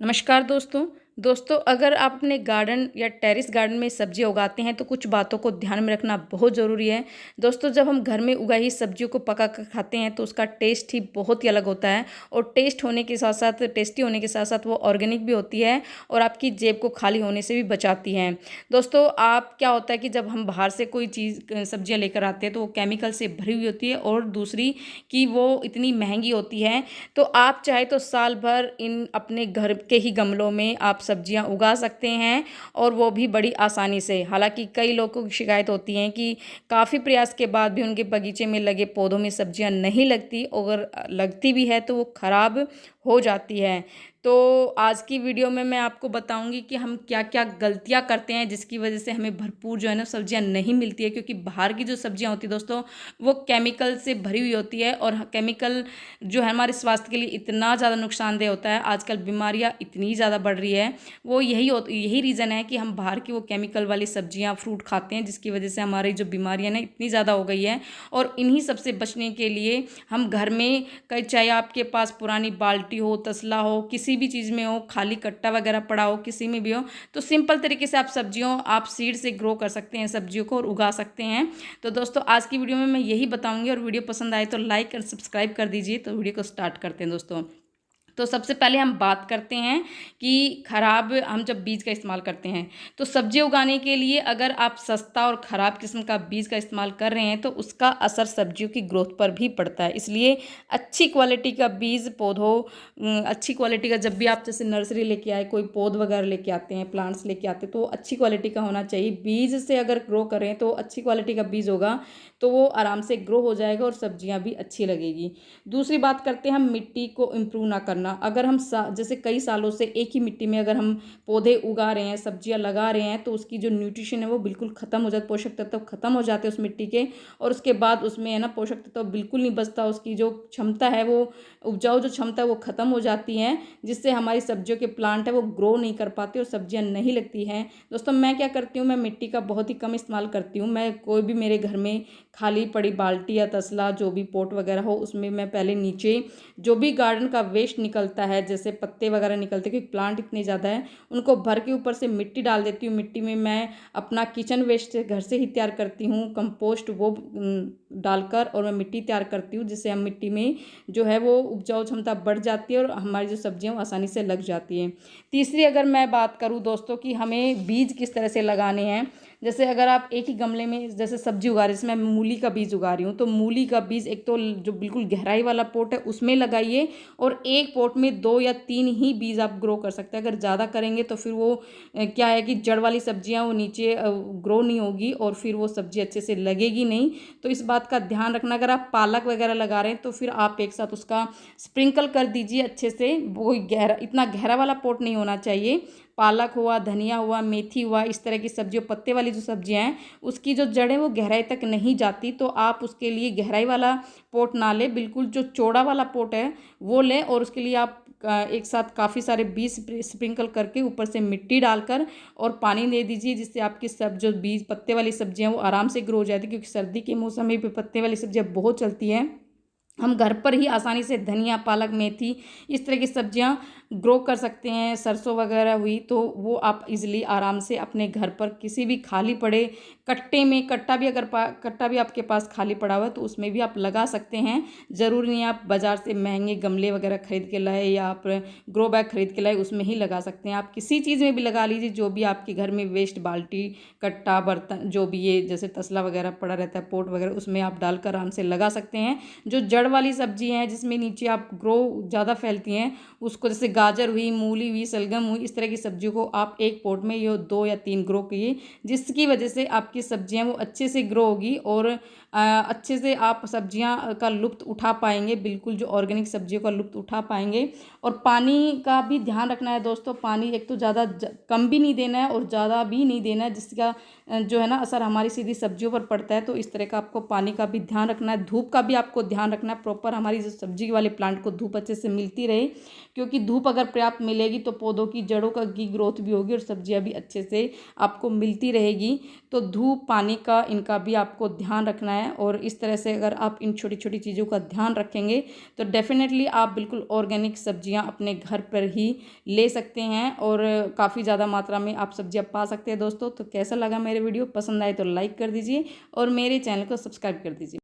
नमस्कार दोस्तों अगर आप अपने गार्डन या टेरेस गार्डन में सब्जियां उगाते हैं तो कुछ बातों को ध्यान में रखना बहुत ज़रूरी है। दोस्तों, जब हम घर में उगाई सब्जियों को पका कर खाते हैं तो उसका टेस्ट ही बहुत ही अलग होता है और टेस्टी होने के साथ साथ वो ऑर्गेनिक भी होती है और आपकी जेब को खाली होने से भी बचाती हैं। दोस्तों, आप क्या होता है कि जब हम बाहर से कोई चीज़ सब्जियां लेकर आते हैं तो वो केमिकल से भरी हुई होती है और दूसरी कि वो इतनी महंगी होती है। तो आप चाहे तो साल भर इन अपने घर के ही गमलों में आप सब्जियां उगा सकते हैं और वो भी बड़ी आसानी से। हालांकि कई लोगों की शिकायत होती है कि काफ़ी प्रयास के बाद भी उनके बगीचे में लगे पौधों में सब्जियां नहीं लगती, अगर लगती भी है तो वो खराब हो जाती है। तो आज की वीडियो में मैं आपको बताऊंगी कि हम क्या क्या गलतियां करते हैं जिसकी वजह से हमें भरपूर जो है ना सब्जियां नहीं मिलती है, क्योंकि बाहर की जो सब्जियां होती है दोस्तों वो केमिकल से भरी हुई होती है और केमिकल जो है हमारे स्वास्थ्य के लिए इतना ज़्यादा नुकसानदेह होता है। आजकल बीमारियां इतनी ज़्यादा बढ़ रही है, वो यही रीज़न है कि हम बाहर की वो केमिकल वाली सब्जियां फ्रूट खाते हैं, जिसकी वजह से हमारी जो बीमारियां ना इतनी ज़्यादा हो गई है। और इन्हीं सबसे बचने के लिए हम घर में कई, चाहे आपके पास पुरानी बाल्टी हो, तसला हो, किसी भी चीज़ में हो, खाली कट्टा वगैरह पड़ा हो, किसी में भी हो, तो सिंपल तरीके से आप सीड से ग्रो कर सकते हैं सब्जियों को और उगा सकते हैं। तो दोस्तों, आज की वीडियो में मैं यही बताऊंगी और वीडियो पसंद आए तो लाइक और सब्सक्राइब कर दीजिए। तो वीडियो को स्टार्ट करते हैं दोस्तों। तो सबसे पहले हम बात करते हैं कि खराब हम जब बीज का इस्तेमाल करते हैं तो सब्जी उगाने के लिए अगर आप सस्ता और ख़राब किस्म का बीज का इस्तेमाल कर रहे हैं तो उसका असर सब्जियों की ग्रोथ पर भी पड़ता है। इसलिए अच्छी क्वालिटी का बीज अच्छी क्वालिटी का, जब भी आप जैसे नर्सरी लेके आए, कोई पौध वगैरह लेके आते हैं, प्लांट्स लेके आते हैं, तो अच्छी क्वालिटी का होना चाहिए। बीज से अगर ग्रो करें तो अच्छी क्वालिटी का बीज होगा तो वो आराम से ग्रो हो जाएगा और सब्जियां भी अच्छी लगेगी। दूसरी बात करते हैं हम मिट्टी को इम्प्रूव ना करना। अगर हम जैसे कई सालों से एक ही मिट्टी में अगर हम पौधे उगा रहे हैं, सब्जियां लगा रहे हैं, तो उसकी जो न्यूट्रिशन है वो बिल्कुल ख़त्म हो जाता, पोषक तत्व खत्म हो जाते हैं उस मिट्टी के। और उसके बाद उसमें है ना पोषक तत्व बिल्कुल नहीं बचता, उसकी जो क्षमता है वो उपजाऊ जो क्षमता है वो ख़त्म हो जाती है, जिससे हमारी सब्जियों के प्लांट है वो ग्रो नहीं कर पाते और सब्जियां नहीं लगती हैं। दोस्तों, मैं क्या करती हूँ, मैं मिट्टी का बहुत ही कम इस्तेमाल करती हूँ। मैं कोई भी मेरे घर में खाली पड़ी बाल्टी या तसला, जो भी पोट वगैरह हो, उसमें मैं पहले नीचे जो भी गार्डन का वेस्ट निकलता है, जैसे पत्ते वगैरह निकलते हैं क्योंकि प्लांट इतने ज़्यादा है, उनको भर के ऊपर से मिट्टी डाल देती हूँ। मिट्टी में मैं अपना किचन वेस्ट घर से ही तैयार करती हूँ, कंपोस्ट वो डालकर, और मैं मिट्टी तैयार करती हूँ, जिससे हम मिट्टी में जो है वो उपजाऊ क्षमता बढ़ जाती है और हमारी जो सब्जियाँ आसानी से लग जाती हैं। तीसरी अगर मैं बात करूँ दोस्तों कि हमें बीज किस तरह से लगाने हैं, जैसे अगर आप एक ही गमले में जैसे सब्जी उगा रहे हैं, जैसे मैं मूली का बीज उगा रही हूँ, तो मूली का बीज एक तो जो बिल्कुल गहराई वाला पोट है उसमें लगाइए, और एक पोट में 2 या 3 ही बीज आप ग्रो कर सकते हैं। अगर ज़्यादा करेंगे तो फिर वो क्या है कि जड़ वाली सब्जियां वो नीचे ग्रो नहीं होगी और फिर वो सब्जी अच्छे से लगेगी नहीं। तो इस बात का ध्यान रखना। अगर आप पालक वगैरह लगा रहे हैं तो फिर आप एक साथ उसका स्प्रिंकल कर दीजिए अच्छे से। वो गहरा, इतना गहरा वाला पोट नहीं होना चाहिए। पालक हुआ, धनिया हुआ, मेथी हुआ, इस तरह की सब्जियों, पत्ते वाली जो सब्जियां हैं उसकी जो जड़ें वो गहराई तक नहीं जाती, तो आप उसके लिए गहराई वाला पोट ना लें, बिल्कुल जो चौड़ा वाला पोट है वो लें। और उसके लिए आप एक साथ काफ़ी सारे बीज स्प्रिंकल करके ऊपर से मिट्टी डालकर और पानी दे दीजिए, जिससे आपकी सब जो बीज पत्ते वाली सब्जियां वो आराम से ग्रो हो जाती है। क्योंकि सर्दी के मौसम में भी पत्ते वाली सब्जियां बहुत चलती हैं। हम घर पर ही आसानी से धनिया, पालक, मेथी, इस तरह की सब्जियां ग्रो कर सकते हैं। सरसों वगैरह हुई तो वो आप इजीली आराम से अपने घर पर किसी भी खाली पड़े कट्टे में, कट्टा भी आपके पास खाली पड़ा हुआ है तो उसमें भी आप लगा सकते हैं। ज़रूरी नहीं आप बाज़ार से महंगे गमले वगैरह खरीद के लाए या आप ग्रो बैग खरीद के लाए, उसमें ही लगा सकते हैं। आप किसी चीज़ में भी लगा लीजिए, जो भी आपके घर में वेस्ट, बाल्टी, कट्टा, बर्तन, जो भी ये जैसे तसला वगैरह पड़ा रहता है, पोट वगैरह, उसमें आप डालकर आराम से लगा सकते हैं। जो जड़ वाली सब्जी हैं जिसमें नीचे आप ग्रो ज़्यादा फैलती हैं, उसको जैसे गाजर हुई, मूली हुई, सलगम हुई, इस तरह की सब्जियों को आप एक पॉट में ये 2 या 3 ग्रो किए, जिसकी वजह से आपकी सब्जियां वो अच्छे से ग्रो होगी और अच्छे से आप सब्जियां का लुत्फ़ उठा पाएंगे, बिल्कुल जो ऑर्गेनिक सब्जियों का लुत्फ़ उठा पाएंगे। और पानी का भी ध्यान रखना है दोस्तों। पानी एक तो ज़्यादा कम भी नहीं देना है और ज़्यादा भी नहीं देना है, जिसका जो है ना असर हमारी सीधी सब्जियों पर पड़ता है। तो इस तरह का आपको पानी का भी ध्यान रखना है, धूप का भी आपको ध्यान रखना है। रखना, प्रॉपर हमारी जो सब्जी वाले प्लांट को धूप अच्छे से मिलती रहे, क्योंकि धूप अगर पर्याप्त मिलेगी तो पौधों की जड़ों की ग्रोथ भी होगी और सब्जियां भी अच्छे से आपको मिलती रहेगी। तो धूप पानी का इनका भी आपको ध्यान रखना है, और इस तरह से अगर आप इन छोटी छोटी चीज़ों का ध्यान रखेंगे तो डेफिनेटली आप बिल्कुल ऑर्गेनिक सब्जियां अपने घर पर ही ले सकते हैं और काफ़ी ज़्यादा मात्रा में आप सब्जियां पा सकते हैं। दोस्तों, तो कैसा लगा मेरे वीडियो? पसंद आए तो लाइक कर दीजिए और मेरे चैनल को सब्सक्राइब कर दीजिए।